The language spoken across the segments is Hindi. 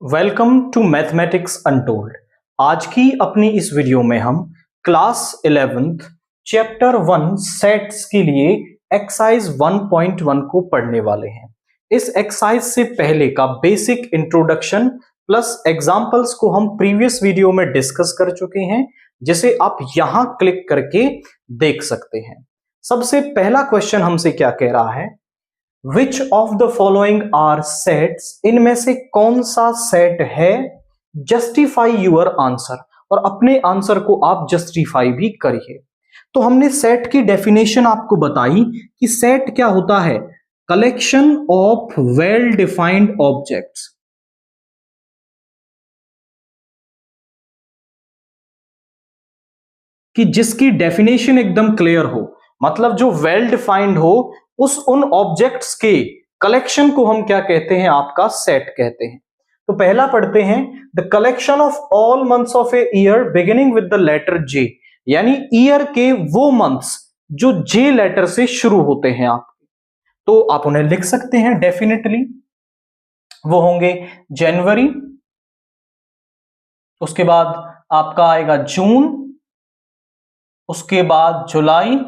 Welcome to mathematics untold. आज की अपनी इस वीडियो में हम क्लास 11th चैप्टर 1 सेट्स के लिए एक्सरसाइज 1.1 को पढ़ने वाले हैं। इस एक्सरसाइज से पहले का बेसिक इंट्रोडक्शन प्लस एग्जांपल्स को हम प्रीवियस वीडियो में डिस्कस कर चुके हैं, जिसे आप यहां क्लिक करके देख सकते हैं। सबसे पहला क्वेश्चन हमसे क्या कह रहा है, Which of the following are sets? इनमें से कौन सा सेट है? Justify your answer, और अपने आंसर को आप जस्टिफाई भी करिए। तो हमने सेट की डेफिनेशन आपको बताई कि सेट क्या होता है, collection of well defined objects. कि जिसकी डेफिनेशन एकदम क्लियर हो, मतलब जो वेल डिफाइंड हो, उन ऑब्जेक्ट्स के कलेक्शन को हम क्या कहते हैं, आपका सेट कहते हैं। तो पहला पढ़ते हैं, the collection of all months of a year beginning with the letter J, यानी ईयर के वो मंथ्स जो जे लेटर से शुरू होते हैं आपके, तो आप उन्हें लिख सकते हैं डेफिनेटली। वो होंगे जनवरी, उसके बाद आपका आएगा जून, उसके बाद जुलाई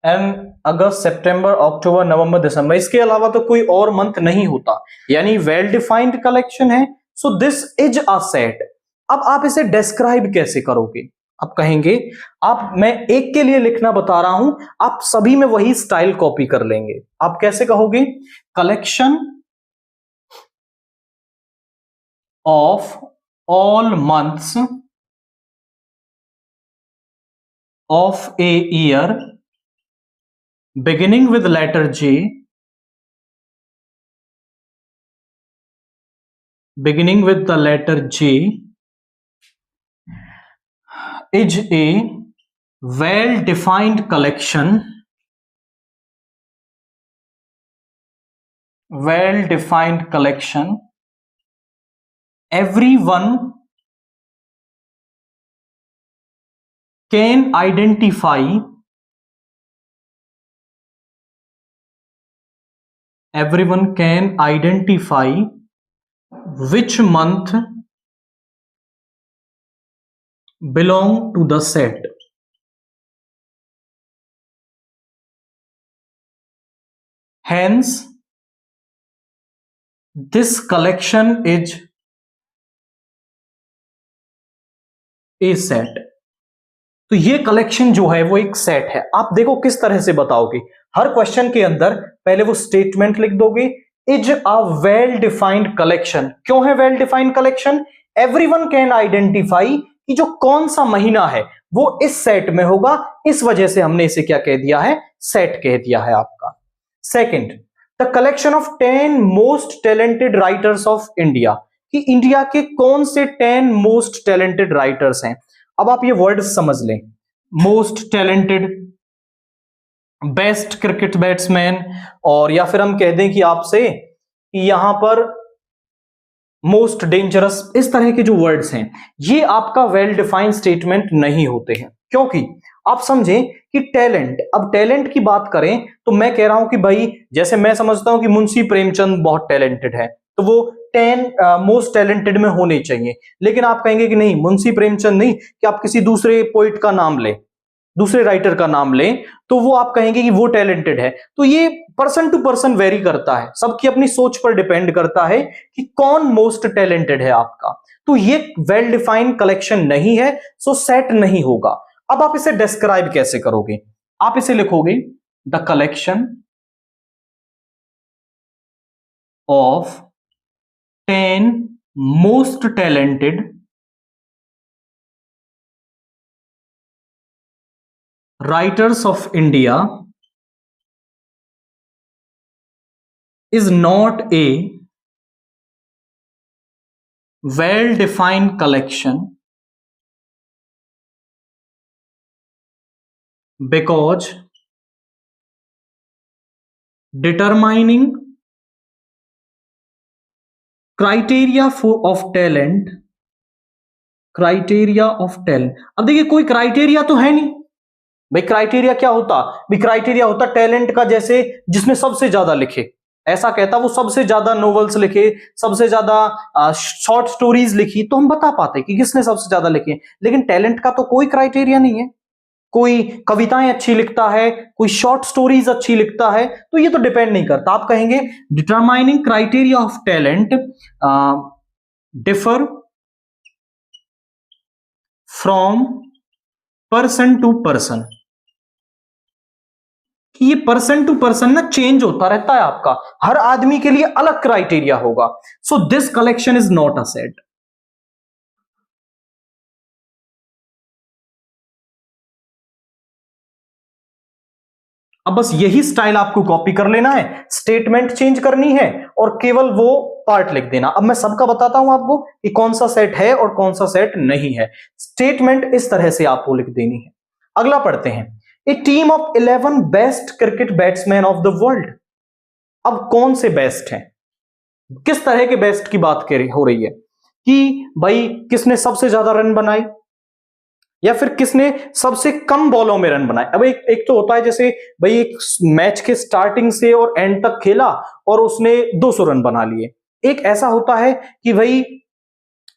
एंड अगस्त, सितंबर, अक्टूबर, नवंबर, दिसंबर। इसके अलावा तो कोई और मंथ नहीं होता, यानी वेल डिफाइंड कलेक्शन है। So this is a set. अब आप इसे डिस्क्राइब कैसे करोगे? आप कहेंगे, आप मैं एक के लिए लिखना बता रहा हूं, आप सभी में वही स्टाइल कॉपी कर लेंगे। आप कैसे कहोगे? Collection of all months of a year beginning with letter J, beginning with the letter J is a well-defined collection, well-defined collection. Everyone can identify, everyone can identify which month belong to the set. Hence, this collection is a set. तो ये कलेक्शन जो है वो एक सेट है। आप देखो किस तरह से बताओगे। हर क्वेश्चन के अंदर पहले वो स्टेटमेंट लिख दोगे, is a well defined collection. क्यों है well defined collection? Everyone can identify कि जो कौन सा महीना है वो इस सेट में होगा, इस वजह से हमने इसे क्या कह दिया है, सेट कह दिया है आपका। Second, the collection of 10 most talented writers of India, कि इंडिया के कौन से 10 मोस्ट टैलेंटेड राइटर्स हैं। अब आप ये वर्ड समझ लें, most talented, best cricket batsman, और या फिर हम कह दें कि आपसे यहां पर मोस्ट डेंजरस, इस तरह के जो वर्ड्स हैं ये आपका वेल डिफाइंड स्टेटमेंट नहीं होते हैं। क्योंकि आप समझें कि टैलेंट, अब टैलेंट की बात करें तो मैं कह रहा हूं कि भाई, जैसे मैं समझता हूं कि मुंशी प्रेमचंद बहुत टैलेंटेड है, तो वो 10 मोस्ट टैलेंटेड में होने चाहिए। लेकिन आप कहेंगे कि नहीं, मुंशी प्रेमचंद नहीं, कि आप किसी दूसरे पोइट का नाम लें, दूसरे राइटर का नाम लें, तो वो आप कहेंगे कि वो टैलेंटेड है। तो ये पर्सन टू पर्सन वेरी करता है, सबकी अपनी सोच पर डिपेंड करता है कि कौन मोस्ट टैलेंटेड है आपका। तो ये वेल डिफाइंड कलेक्शन नहीं है, सो सेट नहीं होगा। अब आप इसे डिस्क्राइब कैसे करोगे? आप इसे लिखोगे, the collection of 10 most talented writers of India is not a well-defined collection because determining criteria of talent, criteria of talent. अब देखिए, कोई क्राइटेरिया तो है नहीं भाई। क्राइटेरिया क्या होता? भाई क्राइटेरिया होता टैलेंट का, जैसे जिसमें सबसे ज्यादा लिखे, ऐसा कहता वो सबसे ज्यादा नोवेल्स लिखे, सबसे ज्यादा शॉर्ट स्टोरीज लिखी, तो हम बता पाते कि किसने सबसे ज्यादा लिखे। लेकिन टैलेंट का तो कोई क्राइटेरिया नहीं है, कोई कविताएं अच्छी लिखता है, कोई शॉर्ट स्टोरीज अच्छी लिखता है, तो ये तो डिपेंड नहीं करता। आप कहेंगे determining criteria of talent differ from person to person, कि ये पर्सन टू पर्सन ना चेंज होता रहता है, आपका हर आदमी के लिए अलग क्राइटेरिया होगा। So this collection is not a set. अब बस यही स्टाइल आपको कॉपी कर लेना है, स्टेटमेंट चेंज करनी है और केवल वो पार्ट लिख देना। अब मैं सबका बताता हूं आपको कि कौन सा सेट है और कौन सा सेट नहीं है। स्टेटमेंट इस तरह से आपको लिख देनी है। अगला पढ़ते हैं, a team of 11 best cricket batsman of the world. अब कौन से बेस्ट हैं, किस तरह के बेस्ट की बात हो रही है कि भाई किसने सबसे ज्यादा रन बनाए या फिर किसने सबसे कम बॉलों में रन बनाए। अब एक तो होता है जैसे भाई एक मैच के स्टार्टिंग से और एंड तक खेला और उसने 200 रन बना लिए। एक ऐसा होता है कि भाई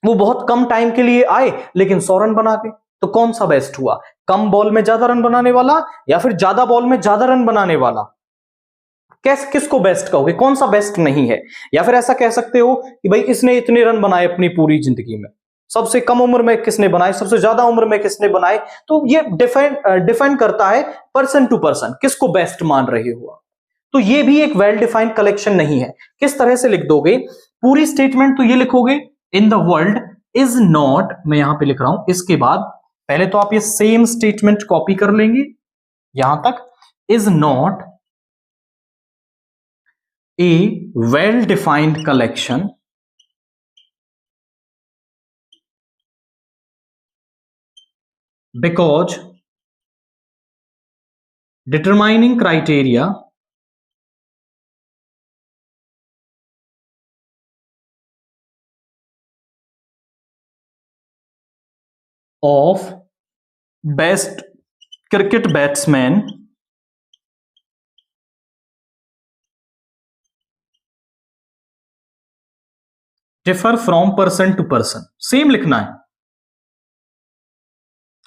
वो बहुत कम टाइम के लिए आए लेकिन 100 रन बना गए। तो कौन सा बेस्ट हुआ, कम बॉल में ज्यादा रन बनाने वाला या फिर ज्यादा बॉल में ज्यादा रन बनाने वाला? किसको बेस्ट कहोगे, कौन सा बेस्ट नहीं है? या फिर ऐसा कह सकते हो कि भाई इसने इतने रन बनाए अपनी पूरी जिंदगी में, सबसे कम उम्र में किसने बनाए, सबसे ज्यादा उम्र में किसने बनाए। तो ये डिफाइन करता है पर्सन टू पर्सन, किसको बेस्ट मान रहे हो। तो ये भी एक वेल डिफाइंड कलेक्शन नहीं है। किस तरह से लिख दोगे पूरी स्टेटमेंट, तो ये लिखोगे in the world is not, मैं यहां पे लिख रहा हूं, इसके बाद पहले तो आप ये सेम स्टेटमेंट कॉपी कर लेंगे यहां तक, is not a well defined collection because determining criteria of best cricket batsman differ from person to person, same लिखना है,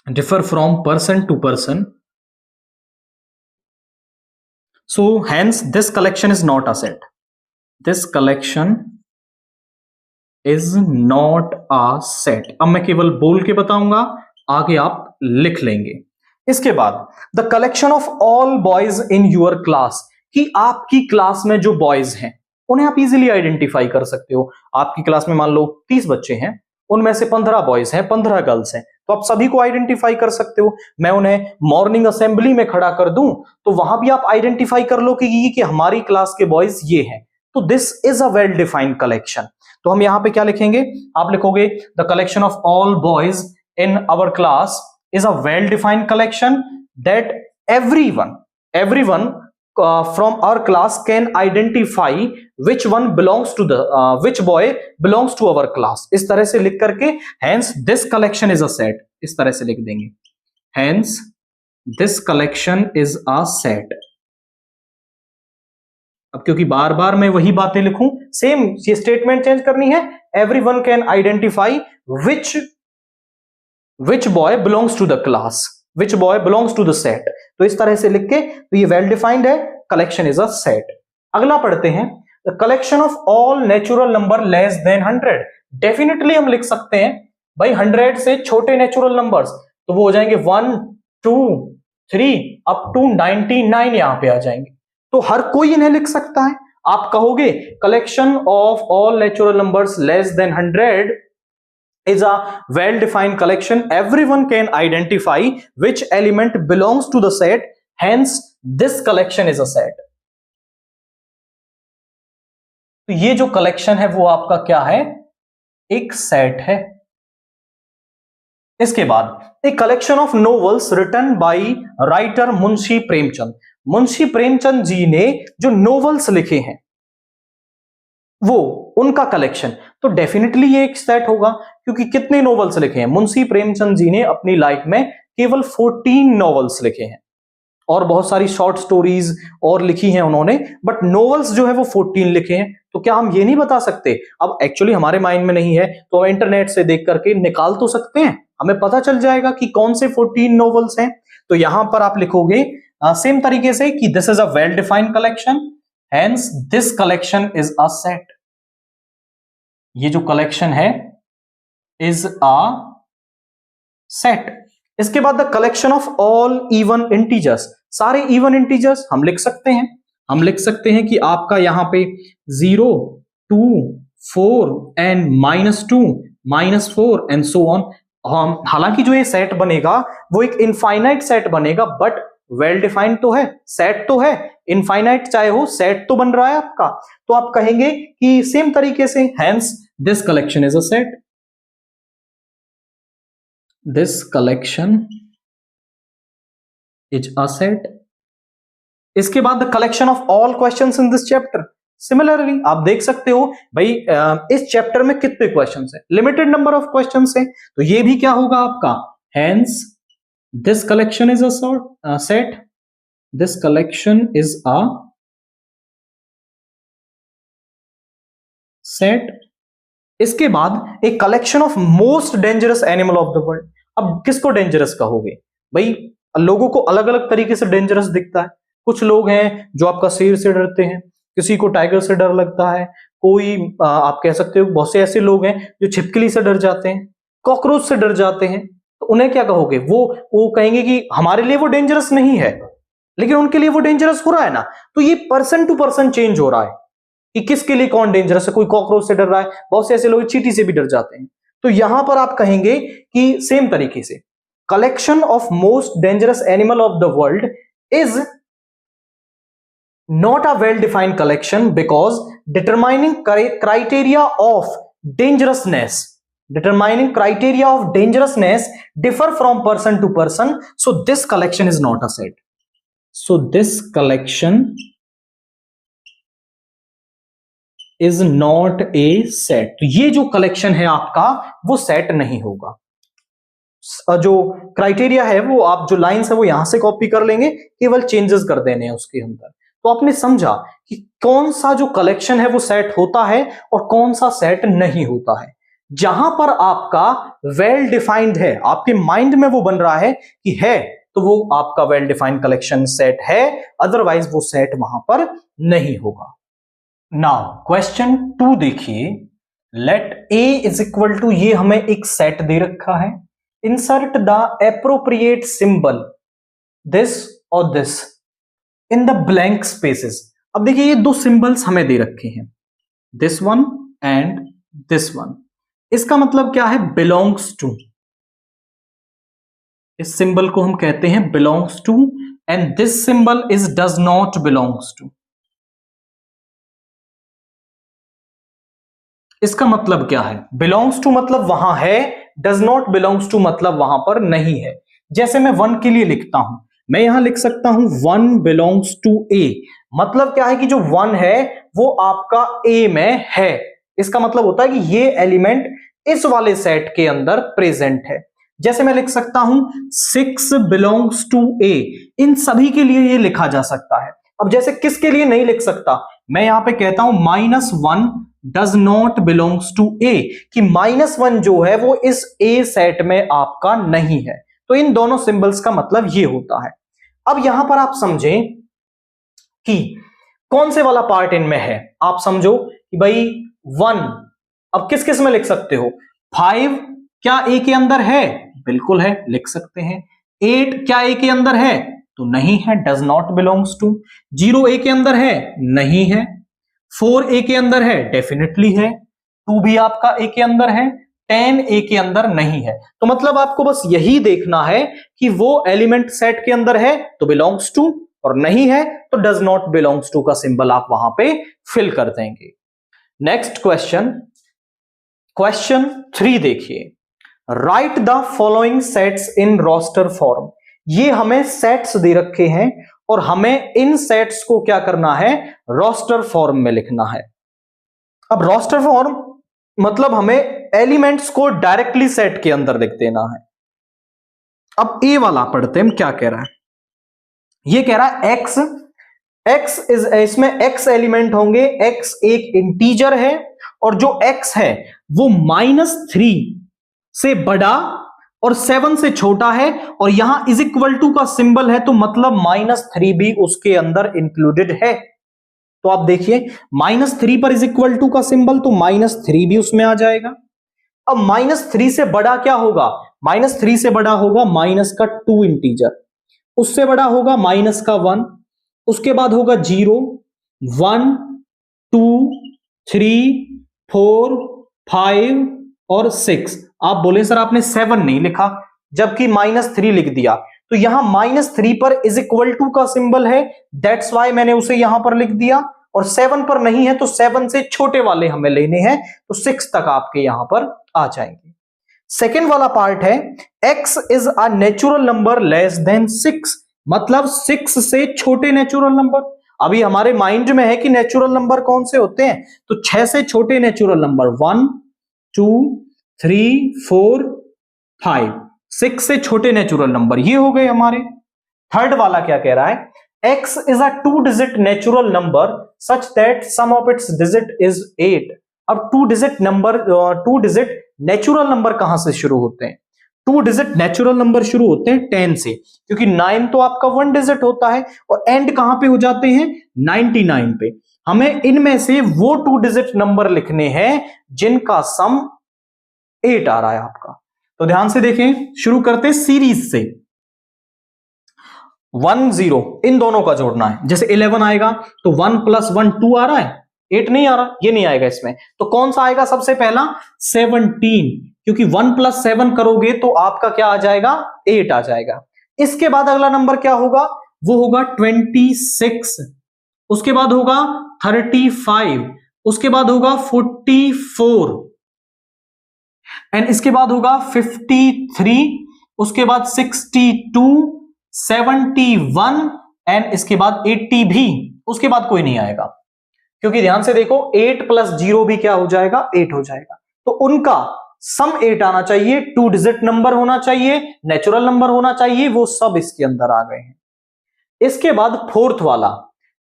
differ from person to person. So hence this collection is not a set. This collection is not a set. अब मैं केवल बोल के बताऊंगा, आगे आप लिख लेंगे। इसके बाद the collection of all boys in your class, कि आपकी क्लास में जो बॉयज हैं उन्हें आप इजीली आइडेंटिफाई कर सकते हो। आपकी क्लास में मान लो 30 बच्चे हैं, उनमें से 15 बॉयज हैं, 15 गर्ल्स हैं, तो आप सभी को आइडेंटिफाई कर सकते हो। मैं उन्हें मॉर्निंग असेंबली में खड़ा कर दूं तो वहां भी आप आइडेंटिफाई कर लो कि हमारी क्लास के बॉयज ये हैं। तो this is a well defined collection. तो हम यहां पे क्या लिखेंगे, आप लिखोगे the collection of all boys in our class is a well defined collection that everyone from our class can identify which boy belongs to our class। इस तरह से लिख करके hence this collection is a set, इस तरह से लिख देंगे hence this collection is a set। अब क्योंकि बार बार मैं वही बातें लिखूं, सेम ये स्टेटमेंट चेंज करनी है, everyone can identify which boy belongs to the class, which boy belongs to the set। तो इस तरह से लिख के, तो ये वेल डिफाइंड है, कलेक्शन इज अ सेट। अगला पढ़ते हैं, the collection of all natural number less then 100। Definitely हम लिख सकते हैं भाई 100 से छोटे नेचुरल नंबर्स, तो वो हो जाएंगे 1 2 3 अप टू 99 यहां पे आ जाएंगे। तो हर कोई इन्हें लिख सकता है। आप कहोगे collection of all natural numbers less than 100 is a well defined collection, everyone can identify which element belongs to the set, hence this collection is a set। तो ये जो कलेक्शन है वो आपका क्या है, एक सेट है। इसके बाद एक collection of novels written by writer Munshi Premchand. Munshi Premchand ji ने जो नोवेल्स लिखे हैं वो उनका कलेक्शन, तो डेफिनेटली ये एक सेट होगा, क्योंकि कितने नॉवेल्स लिखे हैं मुंशी प्रेमचंद जी ने अपनी लाइफ में, केवल 14 नॉवेल्स लिखे हैं। और बहुत सारी शॉर्ट स्टोरीज और लिखी हैं उन्होंने, बट नॉवेल्स जो है वो 14 लिखे हैं। तो क्या हम ये नहीं बता सकते? अब एक्चुअली हमारे माइंड में नहीं है तो हम इंटरनेट से देख करके निकाल तो सकते हैं, हमें पता चल जाएगा कि कौन से 14 नॉवेल्स हैं। तो यहां पर आप लिखोगे सेम तरीके से कि this is a well defined collection, hence this collection is a set. ये जो कलेक्शन है इज अ सेट। इसके बाद the collection of all even integers, सारे इवन इंटीजर्स हम लिख सकते हैं। हम लिख सकते हैं कि आपका यहां पे 0, 2, 4 एंड -2, -4 एंड सो ऑन। हालांकि जो ये सेट बनेगा वो एक इनफाइनाइट सेट बनेगा, बट वेल डिफाइंड तो है, सेट तो है, इनफाइनाइट चाहे हो सेट तो बन रहा है आपका। तो आप कहेंगे कि सेम तरीके से hence this collection is a set, this collection is a set. इसके बाद the collection of all questions in this chapter, similarly आप देख सकते हो भाई इस चैप्टर में कितने क्वेश्चंस हैं, लिमिटेड नंबर ऑफ क्वेश्चंस हैं, तो ये भी क्या होगा आपका, hence this collection is a set, this collection is a set. इसके बाद एक collection of most dangerous animal of the world. अब किसको डेंजरस कहोगे भाई, लोगों को अलग अलग तरीके से डेंजरस दिखता है। कुछ लोग हैं जो आपका शेर से डरते हैं, किसी को टाइगर से डर लगता है, कोई आप कह सकते हो बहुत से ऐसे लोग हैं जो छिपकली से डर जाते हैं, कॉकरोच से डर जाते हैं। तो उन्हें क्या कहोगे, वो कहेंगे कि हमारे लिए वो डेंजरस नहीं है, लेकिन उनके लिए वो डेंजरस हो रहा है ना। तो ये पर्सन टू पर्सन चेंज हो रहा है कि किसके लिए कौन डेंजरस है। कोई कॉकरोच से डर रहा है, बहुत से ऐसे लोग चींटी से भी डर जाते हैं। तो यहां पर आप कहेंगे कि सेम तरीके से collection of most dangerous animal of the world is not a well-defined collection because determining criteria of dangerousness differ from person to person, so this collection is not a set, so this collection is not a set। तो ये जो कलेक्शन है आपका वो सेट नहीं होगा। जो क्राइटेरिया है वो आप जो लाइंस है वो यहां से कॉपी कर लेंगे, केवल चेंजेस कर देने हैं उसके अंदर। तो आपने समझा कि कौन सा जो कलेक्शन है वो सेट होता है और कौन सा सेट नहीं होता है। जहां पर आपका वेल डिफाइंड है, आपके माइंड में वो बन रहा है कि है, तो वो आपका वेल डिफाइंड कलेक्शन सेट है, अदरवाइज वो सेट वहां पर नहीं होगा। नाउ क्वेश्चन 2 देखिए, let A is equal to, ये हमें एक सेट दे रखा है, insert the appropriate symbol this और this in the blank spaces. अब देखिए ये दो सिंबल्स हमें दे रखे हैं, this one and this one. इसका मतलब क्या है, बिलोंग्स टू। इस सिंबल को हम कहते हैं belongs to, and this symbol is does not belongs to. इसका मतलब क्या है, बिलोंग्स टू मतलब वहां है, डज नॉट बिलोंग्स टू मतलब वहां पर नहीं है। जैसे मैं 1 के लिए लिखता हूं, मैं यहां लिख सकता हूं 1 बिलोंग्स टू ए। मतलब क्या है कि जो 1 है वो आपका ए में है। इसका मतलब होता है कि ये एलिमेंट इस वाले सेट के अंदर प्रेजेंट है। जैसे मैं लिख सकता हूं 6 बिलोंग्स टू ए, इन सभी के लिए ये लिखा जा सकता है। अब जैसे किसके लिए नहीं लिख सकता, मैं यहां पे कहता हूं -1 डज नॉट बिलोंग्स टू ए, कि -1 जो है वो इस ए सेट में आपका नहीं है। तो इन दोनों सिंबल्स का मतलब ये होता है। अब यहां पर आप समझें कि कौन से वाला पार्ट इनमें है। आप समझो कि भाई 1 अब किस किस में लिख सकते हो, 5 क्या ए के अंदर है, बिल्कुल है, लिख सकते हैं। 8 क्या ए के अंदर है, तो नहीं है, डज नॉट बिलोंग्स टू। 0 ए के अंदर है, नहीं है। 4 ए के अंदर है, डेफिनेटली है। 2 भी आपका ए के अंदर है, 10 ए के अंदर नहीं है। तो मतलब आपको बस यही देखना है कि वो एलिमेंट सेट के अंदर है तो बिलोंग्स टू, और नहीं है तो डज नॉट बिलोंग्स टू का सिंबल आप वहां पे फिल कर देंगे। नेक्स्ट क्वेश्चन, क्वेश्चन 3 देखिए, write the following sets in roster form. ये हमें सेट्स दे रखे हैं और हमें इन सेट्स को क्या करना है, रोस्टर फॉर्म में लिखना है। अब रोस्टर फॉर्म मतलब हमें एलिमेंट्स को डायरेक्टली सेट के अंदर लिख देना है। अब ए वाला पढ़ते हैं क्या कह रहा है, ये कह रहा है x, इसमें x एलिमेंट होंगे, x एक इंटीजर है और जो x है वो -3 से बड़ा और 7 से छोटा है, और यहां इज इक्वल टू का सिंबल है, तो मतलब -3 भी उसके अंदर इंक्लूडेड है। तो आप देखिए -3 पर इज इक्वल टू का सिंबल, तो -3 भी उसमें आ जाएगा। अब -3 से बड़ा क्या होगा? -3 से बड़ा होगा माइनस का 2 इंटीजर, उससे बड़ा होगा माइनस का 1, उसके बाद होगा 0, 1, 2, 3, 4, 5 और 6। आप बोले सर आपने 7 नहीं लिखा जबकि -3 लिख दिया, तो यहां -3 पर इज इक्वल टू का सिंबल है, दैट्स वाई मैंने उसे यहां पर लिख दिया। और 7 पर नहीं है तो 7 से छोटे वाले हमें लेने हैं, तो 6 तक आपके यहां पर आ जाएंगे। सेकेंड वाला पार्ट है x is a natural number less than 6, मतलब 6 से छोटे नेचुरल नंबर। अभी हमारे माइंड में है कि नेचुरल नंबर कौन से होते हैं, तो 6 से छोटे नेचुरल नंबर 1, 2, 3, 4, 5, 6 से छोटे नेचुरल नंबर ये हो गए हमारे। थर्ड वाला क्या कह रहा है? x is a 2-digit natural number such that sum of its digit is 8। अब 2-digit number, 2-digit natural number कहां से शुरू होते हैं? 2-digit नेचुरल नंबर शुरू होते हैं 10 से, क्योंकि 9 तो आपका 1 डिजिट होता है और एंड कहां पे हो जाते हैं? 99 पे। हमें इनमें से वो 2-digit नंबर लिखने हैं जिनका सम 8 आ रहा है आपका। तो ध्यान से देखें, शुरू करते हैं सीरीज से। 1 0 इन दोनों का जोड़ना है। जैसे 11 आएगा तो 1 + 1 2 आ रहा है, 8 नहीं आ रहा, ये नहीं आएगा इसमें। तो कौन सा आएगा सबसे पहला? 17, क्योंकि 1 + 7 करोगे तो आपका क्या आ जाएगा? 8 आ जाएगा। इसके बाद अगला नंबर क्या होगा? वो होगा 26, उसके बाद होगा 35, उसके बाद होगा 44 एंड इसके बाद होगा 53, उसके बाद 62, 71 एंड इसके बाद 80 भी, उसके बाद कोई नहीं आएगा। क्योंकि ध्यान से देखो 8 + 0 भी क्या हो जाएगा? 8 हो जाएगा। तो उनका सम 8 आना चाहिए, 2-digit नंबर होना चाहिए, नेचुरल नंबर होना चाहिए, वो सब इसके अंदर आ गए हैं। इसके बाद फोर्थ वाला,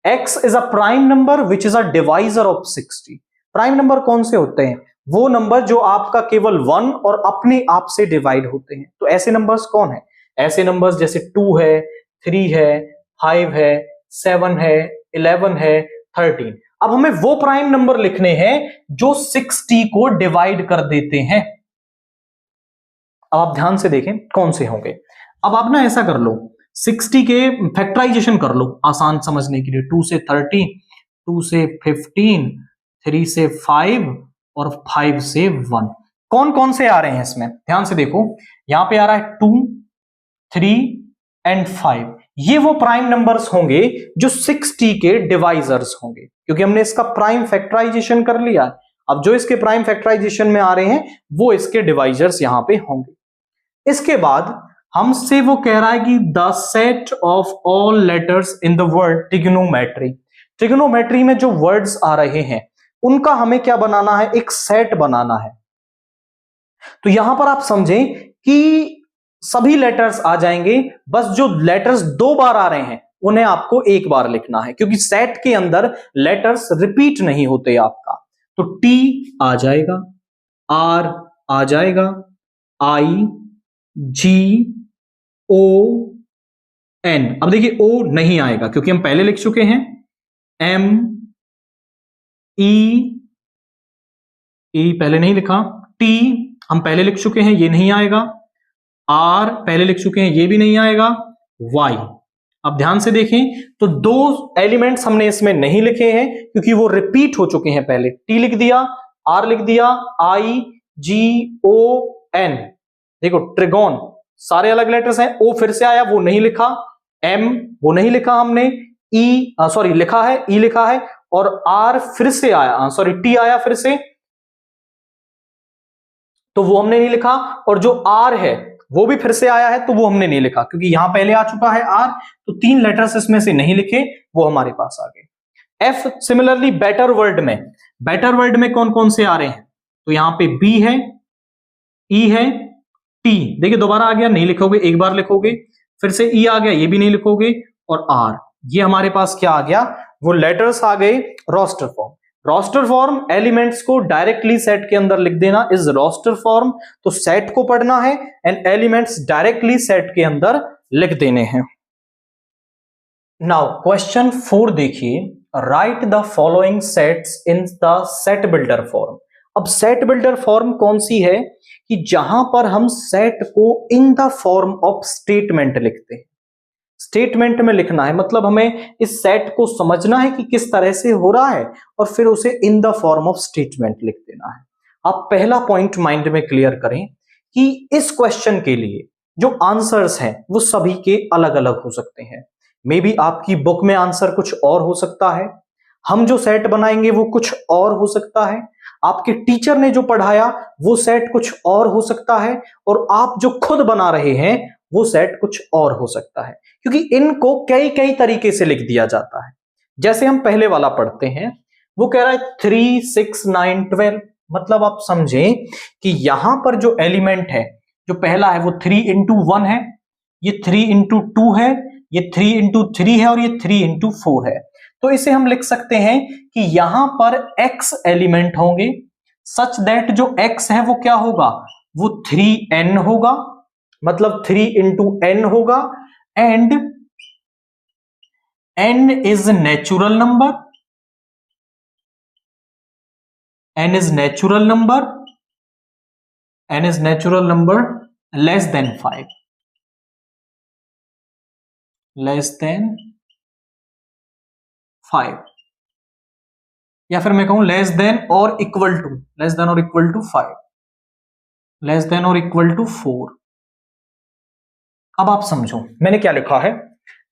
x is a prime number which is a divisor of 60। Prime number कौन से होते हैं? वो नंबर जो आपका केवल 1 और अपने आप से डिवाइड होते हैं। तो ऐसे नंबर्स कौन है? ऐसे नंबर्स जैसे 2 है, 3 है, 5 है, 7 है, 11 है, 13। अब हमें वो प्राइम नंबर लिखने हैं जो 60 को डिवाइड कर देते हैं। अब आप ध्यान से देखें कौन से होंगे। अब आप ना ऐसा कर लो, 60 के फैक्टराइजेशन कर लो आसान समझने के लिए। 2 से 30, 2 से 15, 3 से 5 और 5 से 1। कौन कौन से आ रहे हैं इसमें? ध्यान से देखो, यहां पे आ रहा है 2, 3 एंड 5। ये वो प्राइम नंबर्स होंगे जो 60 के डिवाइजर्स होंगे, क्योंकि हमने इसका प्राइम फैक्टराइजेशन कर लिया। अब जो इसके प्राइम फैक्टराइजेशन में आ रहे हैं वो इसके डिवाइजर्स यहां पे होंगे। इसके बाद हमसे वो कह रहा है कि the set of all letters in the word trigonometry. Trigonometry में जो वर्ड्स आ रहे हैं उनका हमें क्या बनाना है? एक सेट बनाना है। तो यहां पर आप समझें कि सभी लेटर्स आ जाएंगे, बस जो लेटर्स 2 बार आ रहे हैं उन्हें आपको 1 बार लिखना है, क्योंकि सेट के अंदर लेटर्स रिपीट नहीं होते आपका। तो टी आ जाएगा, आर आ जाएगा, आई, जी, ओ, एन। अब देखिए ओ नहीं आएगा क्योंकि हम पहले लिख चुके हैं। एम, ई पहले नहीं लिखा। टी हम पहले लिख चुके हैं, ये नहीं आएगा। आर पहले लिख चुके हैं, ये भी नहीं आएगा। वाई। अब ध्यान से देखें तो 2 एलिमेंट्स हमने इसमें नहीं लिखे हैं क्योंकि वो रिपीट हो चुके हैं पहले। टी लिख दिया, आर लिख दिया, आई, जी, ओ, एन। देखो ट्रिगोन सारे अलग लेटर्स हैं। ओ फिर से आया, वो नहीं लिखा। एम वो नहीं लिखा हमने। ई सॉरी लिखा है, ई लिखा है। और आर फिर से आया, सॉरी टी आया फिर से, तो वो हमने नहीं लिखा। और जो आर है वो भी फिर से आया है, तो वो हमने नहीं लिखा क्योंकि यहां पहले आ चुका है आर। तो 3 लेटर्स इसमें से नहीं लिखे, वो हमारे पास आ गए। एफ सिमिलरली बेटर वर्ड में कौन कौन से आ रहे हैं? तो यहां पे बी है, ई है, टी। देखिए दोबारा आ गया, नहीं लिखोगे, एक बार लिखोगे। फिर से ई आ गया, ये भी नहीं लिखोगे। और R, ये हमारे पास क्या आ गया, वो लेटर्स आ गए roster form. Roster form elements को डायरेक्टली सेट के अंदर लिख देना इज रोस्टर फॉर्म। तो सेट को पढ़ना है एंड एलिमेंट्स डायरेक्टली सेट के अंदर लिख देने हैं। नाउ क्वेश्चन 4 देखिए, write the following sets in the set builder form. अब सेट बिल्डर फॉर्म कौन सी है कि जहां पर हम सेट को in the form of statement लिखते हैं। स्टेटमेंट में लिखना है, मतलब हमें इस सेट को समझना है कि किस तरह से हो रहा है और फिर उसे in the form of statement लिख देना है। आप पहला पॉइंट माइंड में क्लियर करें कि इस क्वेश्चन के लिए जो आंसर्स हैं वो सभी के अलग अलग हो सकते हैं। मे बी आपकी बुक में आंसर कुछ और हो सकता है, हम जो सेट बनाएंगे वो कुछ और हो सकता है, आपके टीचर ने जो पढ़ाया वो सेट कुछ और हो सकता है, और आप जो खुद बना रहे हैं वो सेट कुछ और हो सकता है, क्योंकि इनको कई कई तरीके से लिख दिया जाता है। जैसे हम पहले वाला पढ़ते हैं, वो कह रहा है 3, 6, 9, 12। मतलब आप समझें कि यहां पर जो एलिमेंट है, जो पहला है वो 3 into 1 है, ये 3 into 2 है, ये 3 into 3 है और ये 3 into 4 है। तो इसे हम लिख सकते हैं कि यहां पर x एलिमेंट होंगे सच दैट जो x है वो क्या होगा, वो 3n होगा, मतलब 3 into n होगा, and n is natural number, n is natural number, n is natural number less than 5, less than 5, या फिर मैं कहूं लेस देन और इक्वल टू, लेस देन और इक्वल टू 5, लेस देन और इक्वल टू 4। अब आप समझो मैंने क्या लिखा है,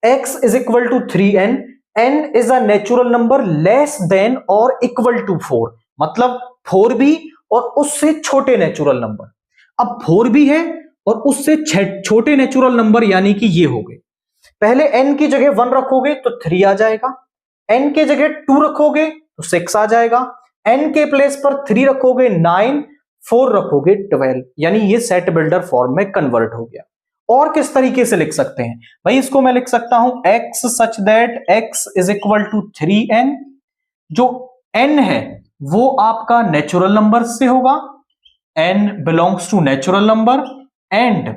x is equal to 3n, n is a natural number less than और इक्वल टू 4, मतलब 4 भी और उससे छोटे नेचुरल नंबर। अब 4 भी है और उससे छोटे नेचुरल नंबर, यानी कि ये हो गए। पहले n की जगह 1 रखोगे तो 3 आ जाएगा, n के जगह 2 रखोगे तो 6 आ जाएगा, n के प्लेस पर 3 रखोगे 9, 4 रखोगे 12, यानी ये सेट बिल्डर फॉर्म में कन्वर्ट हो गया। और किस तरीके से लिख सकते हैं भाई, इसको मैं लिख सकता हूं x such that x is equal to 3n। जो n है वो आपका नेचुरल नंबर से होगा, n belongs to natural number, and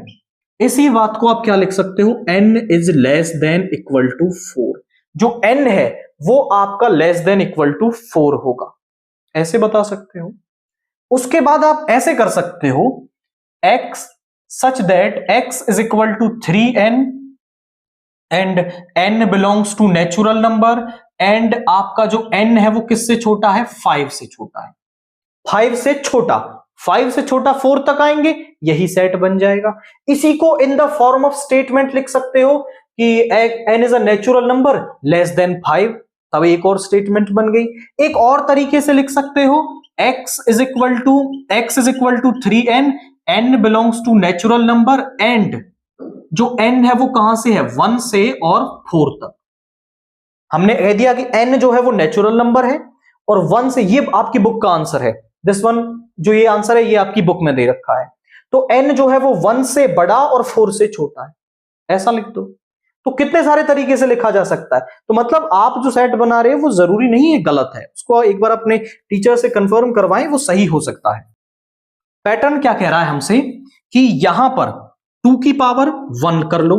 इसी बात को आप क्या लिख सकते हो, n is less than equal to 4। जो n है वो आपका लेस देन इक्वल टू 4 होगा, ऐसे बता सकते हो। उसके बाद आप ऐसे कर सकते हो, x such that x is equal to 3n and n belongs to natural number, and आपका जो n है वो किससे छोटा है, 5 से छोटा है, 5 से छोटा, 5 से छोटा 4 तक आएंगे, यही सेट बन जाएगा। इसी को in the form of statement लिख सकते हो कि n is a natural number less than 5, तब एक और स्टेटमेंट बन गई। एक और तरीके से लिख सकते हो, x is equal to 3n, n belongs to natural number, and जो n है वो कहां से है, 1 से और 4 तक। हमने कह दिया कि n जो है वो नेचुरल नंबर है और 1 से, ये आपकी बुक का आंसर है, दिस वन जो ये आंसर है ये आपकी बुक में दे रखा है। तो n जो है वो 1 से बड़ा और 4 से छोटा है, ऐसा लिख दो। तो कितने सारे तरीके से लिखा जा सकता है। तो मतलब आप जो सेट बना रहे हैं वो जरूरी नहीं है गलत है, उसको एक बार अपने टीचर से कंफर्म करवाएं, वो सही हो सकता है। पैटर्न क्या कह रहा है हमसे कि यहां पर 2 की पावर 1 कर लो,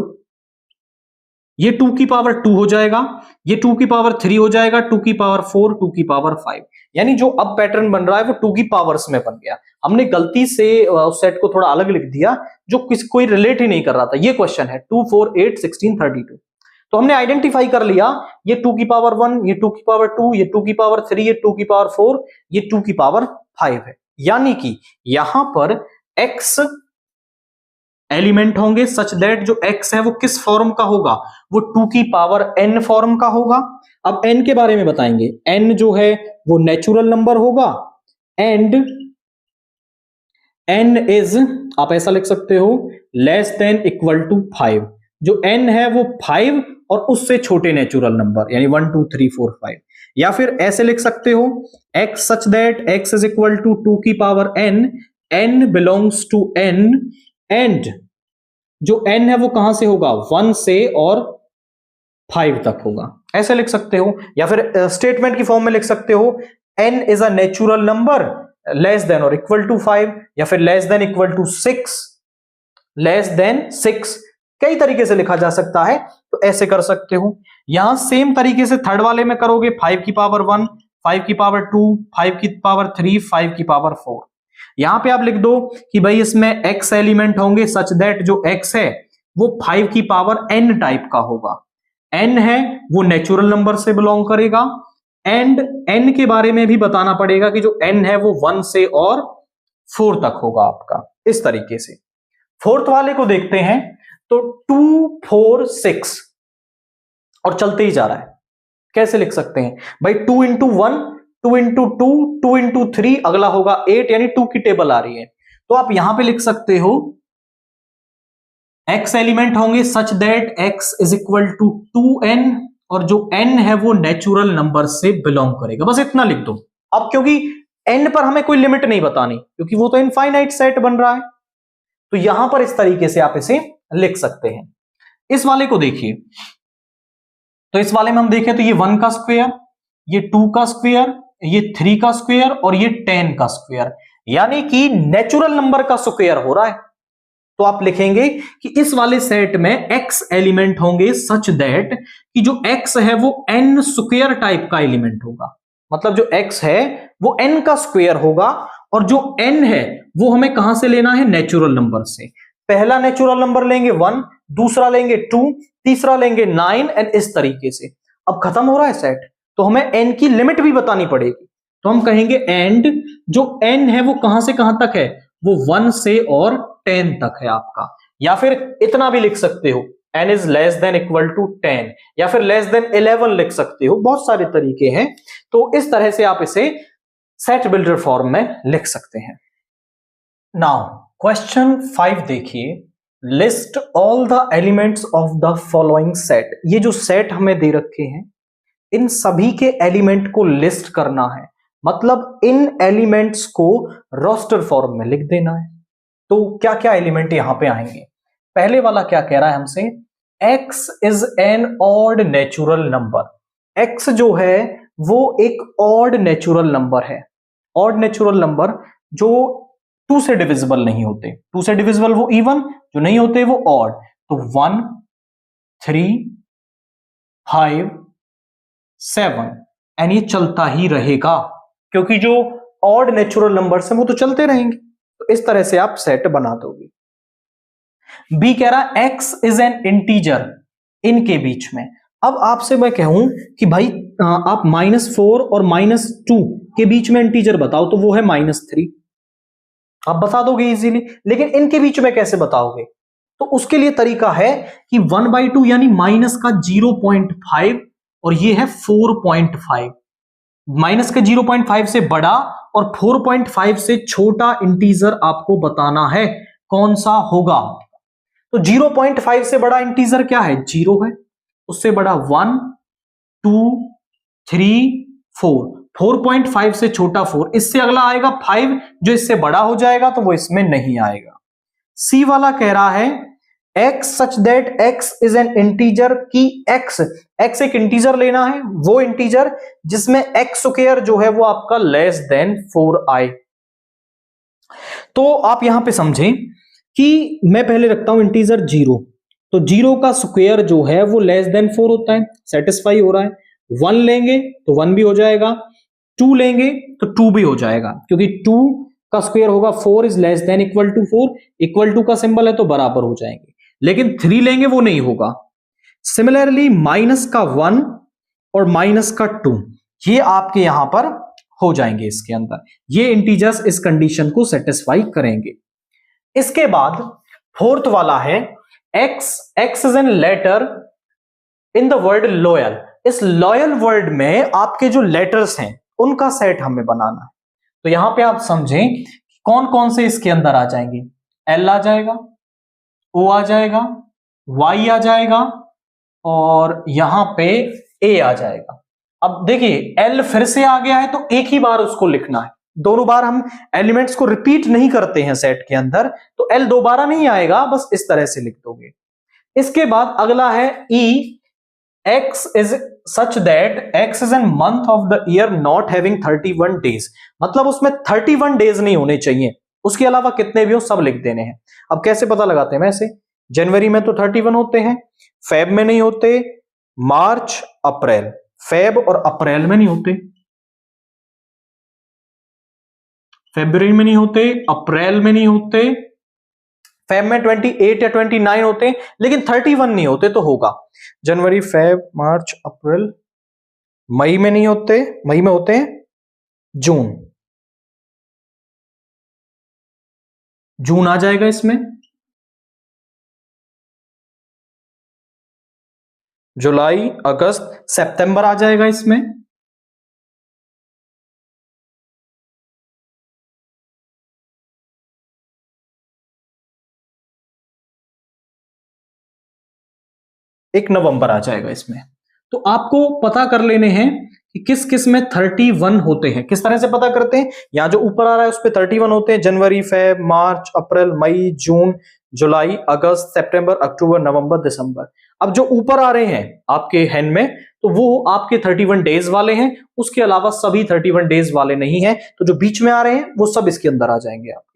ये 2 की पावर 2 हो जाएगा, ये 2 की पावर 3 हो जाएगा, 2 की पावर 4, 2 की पावर 5, यानी जो अब पैटर्न बन रहा है वो 2 की पावर्स में बन गया। हमने गलती से उस सेट को थोड़ा अलग लिख दिया जो कोई रिलेट ही नहीं कर रहा था। ये क्वेश्चन है 2, 4, 8, 16, 32, तो हमने आइडेंटिफाई कर लिया ये 2 की पावर 1, ये 2 की पावर 2, ये 2 की पावर 3, ये 2 की पावर 4, ये 2 की पावर 5 है, यानी कि यहां पर x एलिमेंट होंगे सच दैट जो x है वो किस फॉर्म का होगा, वो 2 की पावर n फॉर्म का होगा। अब n के बारे में बताएंगे, n जो है वो नेचुरल नंबर होगा, एंड n इज, आप ऐसा लिख सकते हो, लेस देन इक्वल टू 5। जो n है वो 5 और उससे छोटे नेचुरल नंबर, यानी 1, 2, 3, 4, 5, या फिर ऐसे लिख सकते हो x such that x is equal to 2 की power n, n belongs to n, and जो n है वो कहां से होगा, 1 से और 5 तक होगा, ऐसे लिख सकते हो। या फिर स्टेटमेंट की फॉर्म में लिख सकते हो n is a natural number less than और इक्वल टू 5, या फिर less than equal to 6, less than 6, कई तरीके से लिखा जा सकता है, तो ऐसे कर सकते हो। यहां सेम तरीके से थर्ड वाले में करोगे 5 की पावर 1, 5 की पावर 2, 5 की पावर 3, 5 की पावर 4। यहां पे आप लिख दो कि भाई इसमें x एलिमेंट होंगे सच दैट जो x है वो 5 की पावर n टाइप का होगा। n है वो नेचुरल नंबर से बिलोंग करेगा, एंड n के बारे में भी बताना पड़ेगा कि जो n है वो 1 से और 4 तक होगा आपका, इस तरीके से। फोर्थ वाले को देखते हैं तो 2, 4, 6 और चलते ही जा रहा है। कैसे लिख सकते हैं भाई? 2 इंटू 1, 2 इंटू 2, 2 इंटू 3, अगला होगा 8, यानी 2 की टेबल आ रही है। तो आप यहां पे लिख सकते हो x एलिमेंट होंगे such that x is equal to 2n, और जो n है वो नेचुरल नंबर से बिलोंग करेगा। बस इतना लिख दो। अब क्योंकि n पर हमें कोई लिमिट नहीं बतानी, क्योंकि वो तो इनफाइनाइट सेट बन रहा है, तो यहां पर इस तरीके से आप इसे लिख सकते हैं। इस वाले को देखिए, तो इस वाले में हम देखें तो ये 1 का स्क्वायर, ये 2 का स्क्वायर, ये 3 का स्क्वायर और ये 10 का स्क्वायर, यानी कि नेचुरल नंबर का स्क्वायर हो रहा है। तो आप लिखेंगे कि इस वाले सेट में x एलिमेंट होंगे सच दैट कि जो x है वो n स्क्वायर टाइप का एलिमेंट होगा। मतलब जो x है वो n का स्क्वायर होगा, और जो n है वो हमें कहां से लेना है? नेचुरल नंबर से। पहला नेचुरल नंबर लेंगे 1, दूसरा लेंगे 2, तीसरा लेंगे 9, एंड इस तरीके से। अब खत्म हो रहा है सेट, तो हमें n की लिमिट भी बतानी पड़ेगी। तो हम कहेंगे एंड जो n है वो कहां से कहां तक है? वो 1 से और 10 तक है आपका। या फिर इतना भी लिख सकते हो n is less than equal to 10, या फिर लेस देन 11 लिख सकते हो। बहुत सारे तरीके हैं, तो इस तरह से आप इसे सेट बिल्डर फॉर्म में लिख सकते हैं। नाउ क्वेश्चन 5 देखिए, list all the elements of the following set. ये जो सेट हमें दे रखे हैं इन सभी के एलिमेंट को लिस्ट करना है, मतलब इन एलिमेंट्स को रोस्टर फॉर्म में लिख देना है। तो क्या क्या एलिमेंट यहां पे आएंगे? पहले वाला क्या कह रहा है हमसे? x is N odd natural number. x जो है वो एक ऑड नेचुरल नंबर है। ऑड नेचुरल नंबर जो 2 से डिविजिबल नहीं होते। 2 से डिविजिबल वो इवन, जो नहीं होते वो ऑड। तो 1, 3, 5, 7, एंड ये चलता ही रहेगा, क्योंकि जो ऑड नेचुरल नंबर्स हैं वो तो चलते रहेंगे। तो इस तरह से आप सेट बना दोगे। बी कह रहा है x इज एन इंटीजर, इनके बीच में। अब आपसे मैं कहूं कि भाई आप -4 और -2 के बीच में इंटीजर बताओ, तो वो है -3। आप बता दोगे इजीली, लेकिन इनके बीच में कैसे बताओगे? तो उसके लिए तरीका है कि 1/2 यानी माइनस का 0.5 और ये है 4.5। माइनस के 0.5 से बड़ा और 4.5 से छोटा इंटीजर आपको बताना है, कौन सा होगा। तो 0.5 से बड़ा इंटीजर क्या है? 0 है। उससे बड़ा 1, 2, 3, 4। 4.5 से छोटा 4, इससे अगला आएगा 5, जो इससे बड़ा हो जाएगा तो वो इसमें नहीं आएगा। सी वाला कह रहा है x such that x is N integer, की x एक इंटीजर लेना है, वो इंटीजर जिसमें x स्क्वायर जो है वो आपका लेस देन 4 आए। तो आप यहां पे समझें कि मैं पहले रखता हूं इंटीजर 0, तो 0 का स्क्वायर जो है वो लेस देन 4 होता है, सेटिस्फाई हो रहा है। 1 लेंगे तो 1 भी हो जाएगा, 2 लेंगे तो 2 भी हो जाएगा, क्योंकि 2 का स्क्वायर होगा 4 is less than equal to 4, equal to का सिंबल है तो बराबर हो जाएंगे। लेकिन 3 लेंगे वो नहीं होगा। सिमिलरली माइनस का 1 और माइनस का 2 ये आपके यहां पर हो जाएंगे इसके अंदर। ये इंटीजर्स इस कंडीशन को सेटिस्फाई करेंगे। इसके बाद फोर्थ वाला है x is an letter in the word loyal. इस लॉयल वर्ड में आपके जो लेटर्स हैं उनका सेट हमें बनाना है। तो यहां पे आप समझें कौन कौन से इसके अंदर आ जाएंगे। L आ जाएगा, O आ जाएगा, Y आ जाएगा और यहां पे A आ जाएगा। अब देखिए L फिर से आ गया है तो एक ही बार उसको लिखना है, दोनों बार हम एलिमेंट्स को रिपीट नहीं करते हैं सेट के अंदर, तो L दोबारा नहीं आएगा, बस इस तरह से लिख दोगे। इसके बाद अगला है E। x is such that x is in month of the year not having 31 days, मतलब उसमें 31 डेज नहीं होने चाहिए, उसके अलावा कितने भी हो सब लिख देने हैं। अब कैसे पता लगाते हैं वैसे, जनवरी में तो 31 होते हैं, फेब में नहीं होते, मार्च अप्रैल, फेब और अप्रैल में नहीं होते, फरवरी में नहीं होते, अप्रैल में नहीं होते, फेब में 28 या 29 होते, लेकिन 31 नहीं होते तो होगा जनवरी, फेब, मार्च, अप्रैल। मई में नहीं होते, मई में होते हैं जून, जून आ जाएगा इसमें, जुलाई, अगस्त, सितंबर आ जाएगा इसमें, एक नवंबर आ जाएगा इसमें। तो आपको पता कर लेने हैं कि किस किस में 31 होते हैं। किस तरह से पता करते हैं, यहां जो ऊपर आ रहा है उस पे 31 होते हैं, जनवरी, फेब, मार्च, अप्रैल, मई, जून, जुलाई, अगस्त, सितंबर, अक्टूबर, नवंबर, दिसंबर। अब जो ऊपर आ रहे हैं आपके हैंड में तो वो आपके 31 डेज वाले हैं, उसके अलावा सभी 31 डेज वाले नहीं है, तो जो बीच में आ रहे हैं वो सब इसके अंदर आ जाएंगे आपके।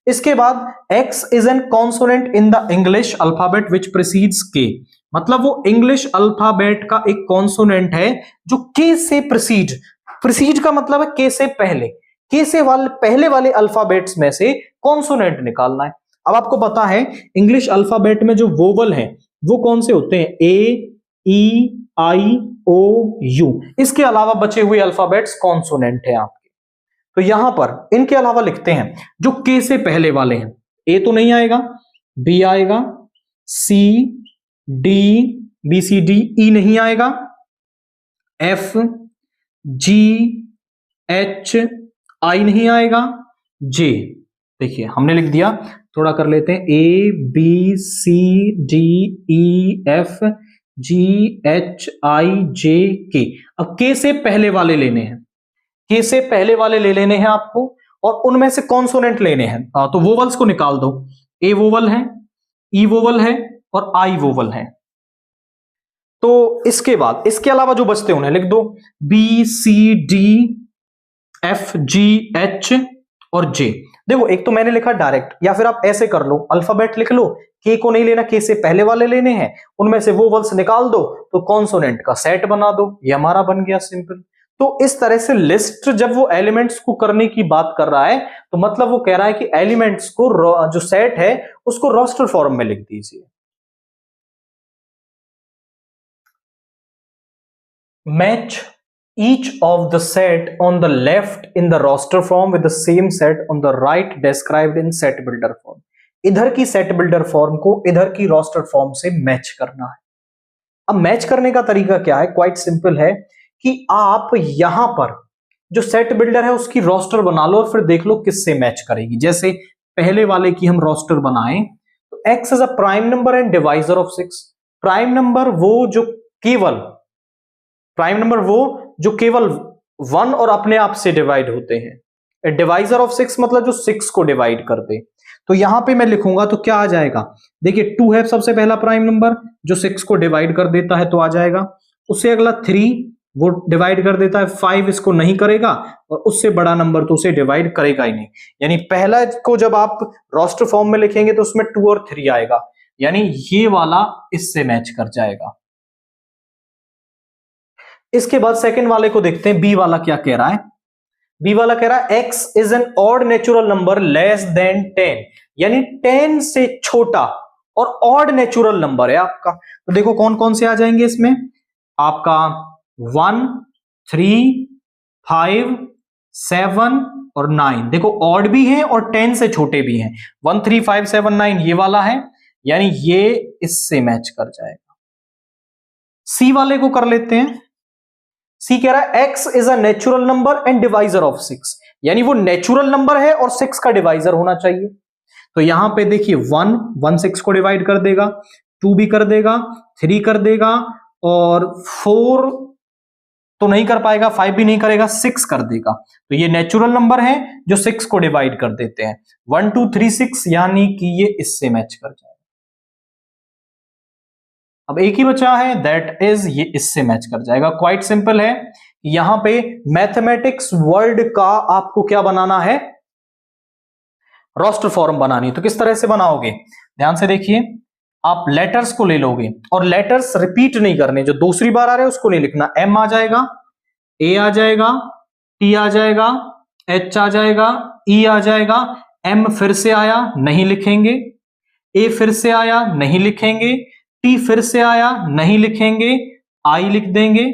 इसके बाद x is an consonant in the English alphabet which precedes K, मतलब वो इंग्लिश अल्फाबेट का एक कॉन्सोनेंट है जो के से प्रीसीड का मतलब है के से पहले, के से पहले वाले अल्फाबेट्स में से कॉन्सोनेंट निकालना है। अब आपको पता है इंग्लिश अल्फाबेट में जो वोवल हैं वो कौन से होते हैं, ए, ई, आई, ओ, यू, इसके अलावा बचे हुए अल्फाबेट्स कॉन्सोनेंट है आपके। तो यहां पर इनके अलावा लिखते हैं जो के से पहले वाले हैं, ए तो नहीं आएगा, बी आएगा, सी, डी, बी सी डी, ई नहीं आएगा, एफ, जी, एच, आई नहीं आएगा, जे। देखिए हमने लिख दिया, थोड़ा कर लेते हैं, ए, बी, सी, डी, ई, एफ, जी, एच, आई, जे, के। अब के से पहले वाले लेने हैं, के से पहले वाले ले लेने हैं आपको, और उनमें से कॉन्सोनेंट लेने हैं। तो वोवल्स को निकाल दो, ए वोवल है, ई वोवल है और आई वोवल है। तो इसके बाद इसके अलावा जो बचते हैं उन्हें लिख दो, बी, सी, डी, एफ, जी, एच और जे। देखो एक तो मैंने लिखा डायरेक्ट, या फिर आप ऐसे कर लो, अल्फाबेट लिख लो, के को नहीं लेना, के से पहले वाले लेने हैं, उनमें से वोवल्स निकाल दो तो कॉन्सोनेंट का सेट बना दो, ये हमारा बन गया सिंपल। तो इस तरह से लिस्ट जब वो एलिमेंट्स को करने की बात कर रहा है तो मतलब वो कह रहा है कि एलिमेंट्स को जो सेट है उसको रोस्टर फॉर्म में लिख दीजिए। Match each of the set on the left in the roster form with the same set on the right described in set builder form। इधर की set builder form को इधर की roster form से मैच करना है। अब मैच करने का तरीका क्या है, क्वाइट सिंपल है कि आप यहां पर जो सेट बिल्डर है उसकी रोस्टर बना लो और फिर देख लो किससे मैच करेगी। जैसे पहले वाले की हम रोस्टर बनाएं तो x is a prime number and divisor of 6। Prime number वो जो केवल 1 और अपने आप से डिवाइड होते हैं। डिवाइजर ऑफ 6 मतलब जो 6 को डिवाइड कर दे। तो यहां पे मैं लिखूंगा तो क्या आ जाएगा, देखिए 2 है सबसे पहला प्राइम नंबर जो 6 को डिवाइड कर देता है तो आ जाएगा। उससे अगला 3 वो डिवाइड कर देता है, 5 इसको नहीं करेगा, और उससे बड़ा नंबर तो उसे डिवाइड करेगा ही नहीं। यानी पहला को जब आप रोस्टर फॉर्म में लिखेंगे तो उसमें 2 और 3 आएगा, यानी ये वाला इससे मैच कर जाएगा। इसके बाद सेकंड वाले को देखते हैं, बी वाला क्या कह रहा है। बी वाला कह रहा है x is N odd natural number less then 10, यानी 10 से छोटा और ऑड नेचुरल नंबर है आपका। तो देखो कौन कौन से आ जाएंगे इसमें, आपका 1, 3, 5, 7 और 9। देखो ऑड भी है और 10 से छोटे भी हैं, 1, 3, 5, 7, 9 ये वाला है, यानी ये इससे मैच कर जाएगा। सी वाले को कर लेते हैं। सी कह रहा है x is a natural number and divisor of 6, यानी वो नेचुरल नंबर है और 6 का डिवाइजर होना चाहिए। तो यहां पे देखिए 1 6 को डिवाइड कर देगा, 2 भी कर देगा, 3 कर देगा, और 4 तो नहीं कर पाएगा, 5 भी नहीं करेगा, 6 कर देगा। तो ये नेचुरल नंबर है जो 6 को डिवाइड कर देते हैं। 1 2 3 6, यानी कि ये इससे मैच कर जाएगा। अब एक ही बचा है, दैट इज, ये इससे मैच कर जाएगा। क्वाइट सिंपल है। यहां पे मैथमेटिक्स वर्ड का आपको क्या बनाना है, रोस्टर फॉर्म बनानी। तो किस तरह से बनाओगे, ध्यान से देखिए। आप लेटर्स को ले लोगे और लेटर्स रिपीट नहीं करने, जो दूसरी बार आ रहे हैं उसको नहीं लिखना। एम आ जाएगा, ए आ जाएगा, टी आ जाएगा, एच आ जाएगा, ई आ जाएगा। एम फिर से आया, नहीं लिखेंगे। ए फिर से आया, नहीं लिखेंगे। टी फिर से आया, नहीं लिखेंगे। आई लिख देंगे,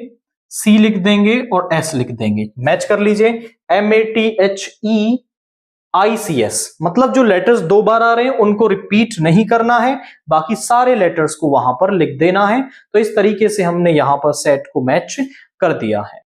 सी लिख देंगे और एस लिख देंगे। मैच कर लीजिए, MATHEICS, मतलब जो लेटर्स दो बार आ रहे हैं उनको रिपीट नहीं करना है, बाकी सारे लेटर्स को वहां पर लिख देना है। तो इस तरीके से हमने यहां पर सेट को मैच कर दिया है।